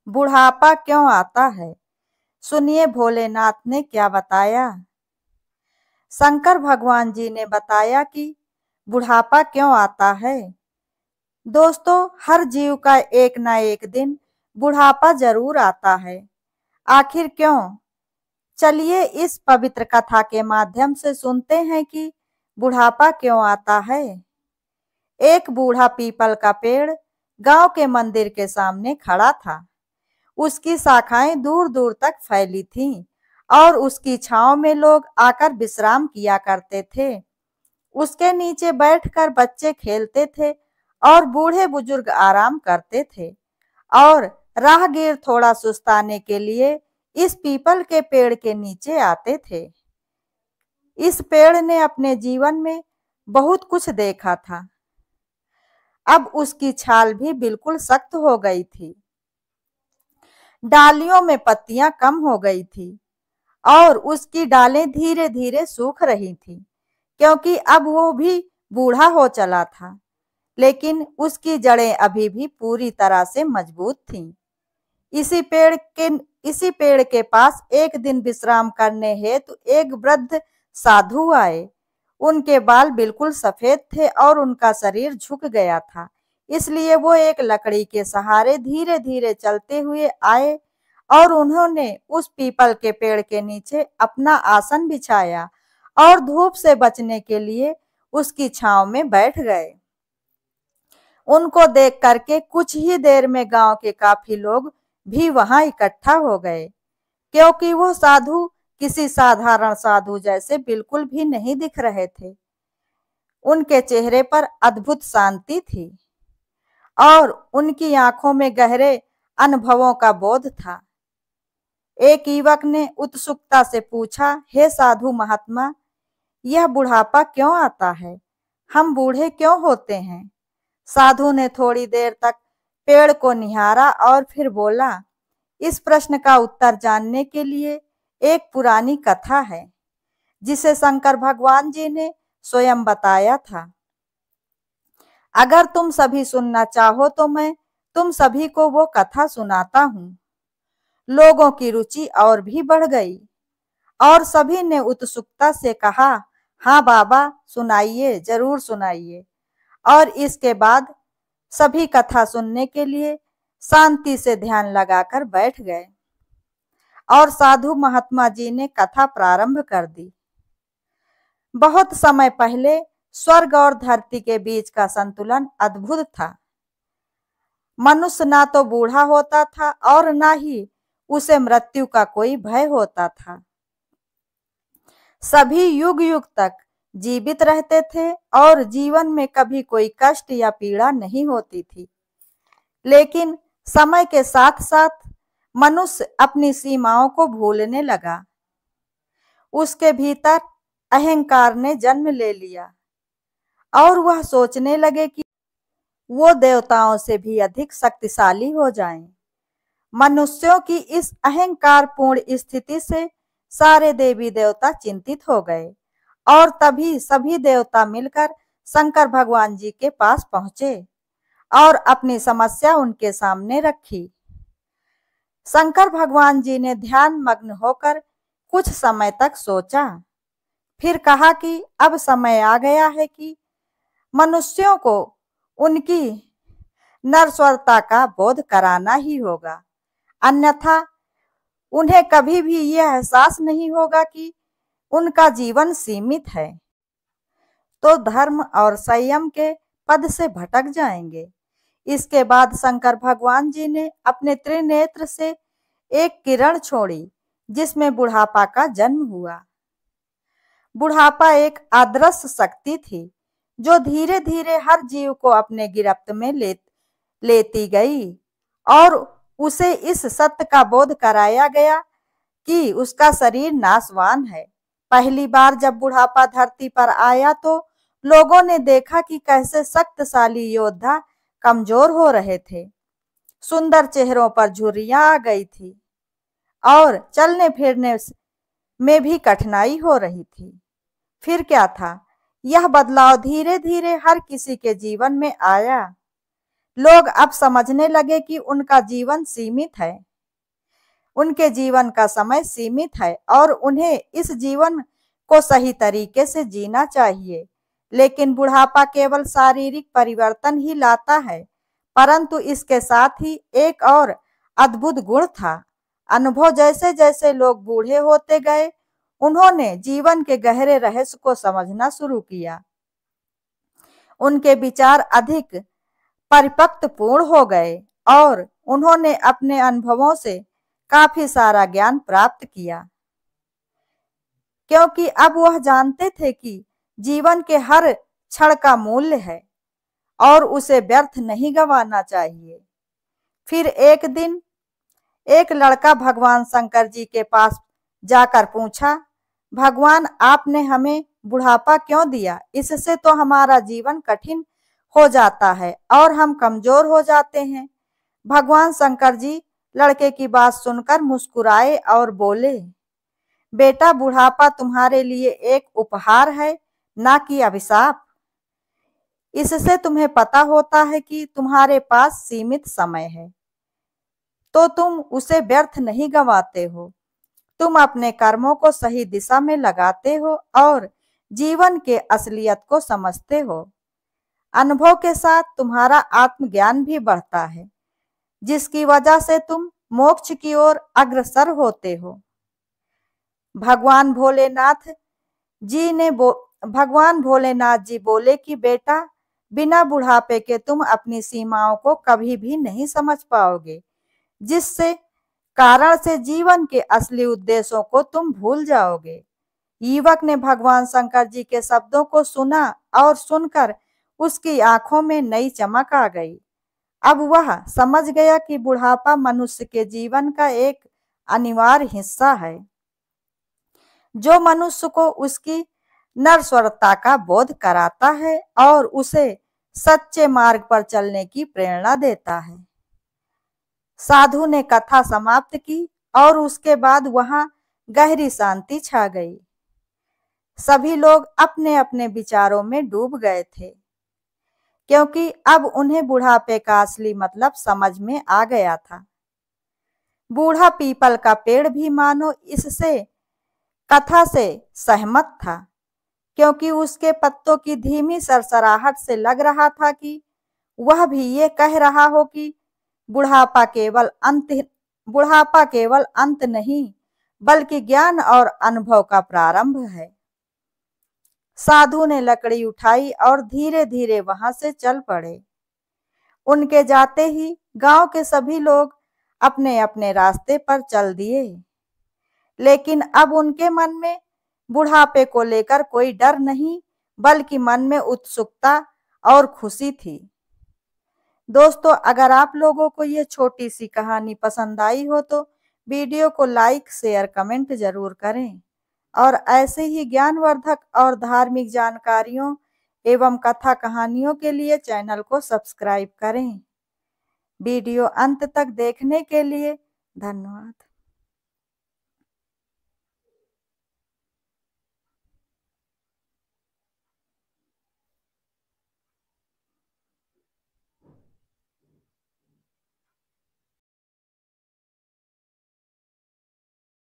बुढ़ापा क्यों आता है? सुनिए भोलेनाथ ने क्या बताया। शंकर भगवान जी ने बताया कि बुढ़ापा क्यों आता है। दोस्तों, हर जीव का एक ना एक दिन बुढ़ापा जरूर आता है। आखिर क्यों? चलिए इस पवित्र कथा के माध्यम से सुनते हैं कि बुढ़ापा क्यों आता है। एक बूढ़ा पीपल का पेड़ गांव के मंदिर के सामने खड़ा था। उसकी शाखाएं दूर दूर तक फैली थीं और उसकी छांव में लोग आकर विश्राम किया करते थे। उसके नीचे बैठकर बच्चे खेलते थे और बूढ़े बुजुर्ग आराम करते थे और राहगीर थोड़ा सुस्ताने के लिए इस पीपल के पेड़ के नीचे आते थे। इस पेड़ ने अपने जीवन में बहुत कुछ देखा था। अब उसकी छाल भी बिल्कुल सख्त हो गई थी। डालियों में पत्तियां कम हो गई थी और उसकी डालें धीरे धीरे सूख रही थी, क्योंकि अब वो भी बूढ़ा हो चला था। लेकिन उसकी जड़ें अभी भी पूरी तरह से मजबूत थीं। इसी पेड़ के पास एक दिन विश्राम करने हेतु एक वृद्ध साधु आए। उनके बाल बिल्कुल सफेद थे और उनका शरीर झुक गया था, इसलिए वो एक लकड़ी के सहारे धीरे धीरे चलते हुए आए और उन्होंने उस पीपल के पेड़ के नीचे अपना आसन बिछाया और धूप से बचने के लिए उसकी छांव में बैठ गए। उनको देख करके कुछ ही देर में गांव के काफी लोग भी वहां इकट्ठा हो गए, क्योंकि वो साधु किसी साधारण साधु जैसे बिल्कुल भी नहीं दिख रहे थे। उनके चेहरे पर अद्भुत शांति थी और उनकी आंखों में गहरे अनुभवों का बोध था। एक युवक ने उत्सुकता से पूछा, हे साधु महात्मा, यह बुढ़ापा क्यों आता है? हम बूढ़े क्यों होते हैं? साधु ने थोड़ी देर तक पेड़ को निहारा और फिर बोला, इस प्रश्न का उत्तर जानने के लिए एक पुरानी कथा है जिसे शंकर भगवान जी ने स्वयं बताया था। अगर तुम सभी सुनना चाहो तो मैं तुम सभी को वो कथा सुनाता हूँ। लोगों की रुचि और भी बढ़ गई और सभी ने उत्सुकता से कहा, हाँ बाबा, सुनाइए, जरूर सुनाइए। और इसके बाद सभी कथा सुनने के लिए शांति से ध्यान लगाकर बैठ गए और साधु महात्मा जी ने कथा प्रारंभ कर दी। बहुत समय पहले स्वर्ग और धरती के बीच का संतुलन अद्भुत था। मनुष्य ना तो बूढ़ा होता था और ना ही उसे मृत्यु का कोई भय होता था। सभी युग युग तक जीवित रहते थे और जीवन में कभी कोई कष्ट या पीड़ा नहीं होती थी। लेकिन समय के साथ साथ मनुष्य अपनी सीमाओं को भूलने लगा। उसके भीतर अहंकार ने जन्म ले लिया और वह सोचने लगे कि वो देवताओं से भी अधिक शक्तिशाली हो जाएं। मनुष्यों की इस अहंकार पूर्ण स्थिति से सारे देवी देवता चिंतित हो गए और तभी सभी देवता मिलकर शंकर भगवान जी के पास पहुंचे और अपनी समस्या उनके सामने रखी। शंकर भगवान जी ने ध्यान मग्न होकर कुछ समय तक सोचा, फिर कहा कि अब समय आ गया है कि मनुष्यों को उनकी नश्वरता का बोध कराना ही होगा, अन्यथा उन्हें कभी भी यह एहसास नहीं होगा कि उनका जीवन सीमित है, तो धर्म और संयम के पद से भटक जाएंगे। इसके बाद शंकर भगवान जी ने अपने त्रिनेत्र से एक किरण छोड़ी जिसमें बुढ़ापा का जन्म हुआ। बुढ़ापा एक अदृश्य शक्ति थी जो धीरे धीरे हर जीव को अपने गिरफ्त में लेती गई और उसे इस सत्य का बोध कराया गया कि उसका शरीर नाशवान है। पहली बार जब बुढ़ापा धरती पर आया तो लोगों ने देखा कि कैसे शक्तिशाली योद्धा कमजोर हो रहे थे। सुंदर चेहरों पर झुर्रियां आ गई थी और चलने फिरने में भी कठिनाई हो रही थी। फिर क्या था? यह बदलाव धीरे धीरे हर किसी के जीवन में आया, लोग अब समझने लगे कि उनका जीवन सीमित है, उनके जीवन का समय सीमित है और उन्हें इस जीवन को सही तरीके से जीना चाहिए। लेकिन बुढ़ापा केवल शारीरिक परिवर्तन ही लाता है, परंतु इसके साथ ही एक और अद्भुत गुण था। अनुभव जैसे जैसे लोग बूढ़े होते गए, उन्होंने जीवन के गहरे रहस्य को समझना शुरू किया। उनके विचार अधिक परिपक्वपूर्ण हो गए और उन्होंने अपने अनुभवों से काफी सारा ज्ञान प्राप्त किया, क्योंकि अब वह जानते थे कि जीवन के हर क्षण का मूल्य है और उसे व्यर्थ नहीं गंवाना चाहिए। फिर एक दिन एक लड़का भगवान शंकर जी के पास जाकर पूछा, भगवान, आपने हमें बुढ़ापा क्यों दिया? इससे तो हमारा जीवन कठिन हो जाता है और हम कमजोर हो जाते हैं। भगवान शंकर जी लड़के की बात सुनकर मुस्कुराए और बोले, बेटा, बुढ़ापा तुम्हारे लिए एक उपहार है, ना कि अभिशाप। इससे तुम्हें पता होता है कि तुम्हारे पास सीमित समय है, तो तुम उसे व्यर्थ नहीं गंवाते हो। तुम अपने कर्मों को सही दिशा में लगाते हो और जीवन के असलियत को समझते हो। अनुभव के साथ तुम्हारा आत्मज्ञान भी बढ़ता है, जिसकी वजह से तुम मोक्ष की ओर अग्रसर होते हो। भगवान भोलेनाथ जी बोले कि बेटा, बिना बुढ़ापे के तुम अपनी सीमाओं को कभी भी नहीं समझ पाओगे, जिससे कारण से जीवन के असली उद्देश्यों को तुम भूल जाओगे। युवक ने भगवान शंकर जी के शब्दों को सुना और सुनकर उसकी आंखों में नई चमक आ गई। अब वह समझ गया कि बुढ़ापा मनुष्य के जीवन का एक अनिवार्य हिस्सा है, जो मनुष्य को उसकी नश्वरता का बोध कराता है और उसे सच्चे मार्ग पर चलने की प्रेरणा देता है। साधु ने कथा समाप्त की और उसके बाद वहां गहरी शांति छा गई। सभी लोग अपने अपने विचारों में डूब गए थे, क्योंकि अब उन्हें बुढ़ापे का असली मतलब समझ में आ गया था। बूढ़ा पीपल का पेड़ भी मानो इससे कथा से सहमत था, क्योंकि उसके पत्तों की धीमी सरसराहट से लग रहा था कि वह भी ये कह रहा हो कि बुढ़ापा केवल अंत नहीं, बल्कि ज्ञान और अनुभव का प्रारंभ है। साधु ने लकड़ी उठाई और धीरे धीरे वहां से चल पड़े। उनके जाते ही गांव के सभी लोग अपने अपने रास्ते पर चल दिए, लेकिन अब उनके मन में बुढ़ापे को लेकर कोई डर नहीं, बल्कि मन में उत्सुकता और खुशी थी। दोस्तों, अगर आप लोगों को ये छोटी सी कहानी पसंद आई हो तो वीडियो को लाइक, शेयर, कमेंट जरूर करें और ऐसे ही ज्ञानवर्धक और धार्मिक जानकारियों एवं कथा कहानियों के लिए चैनल को सब्सक्राइब करें। वीडियो अंत तक देखने के लिए धन्यवाद।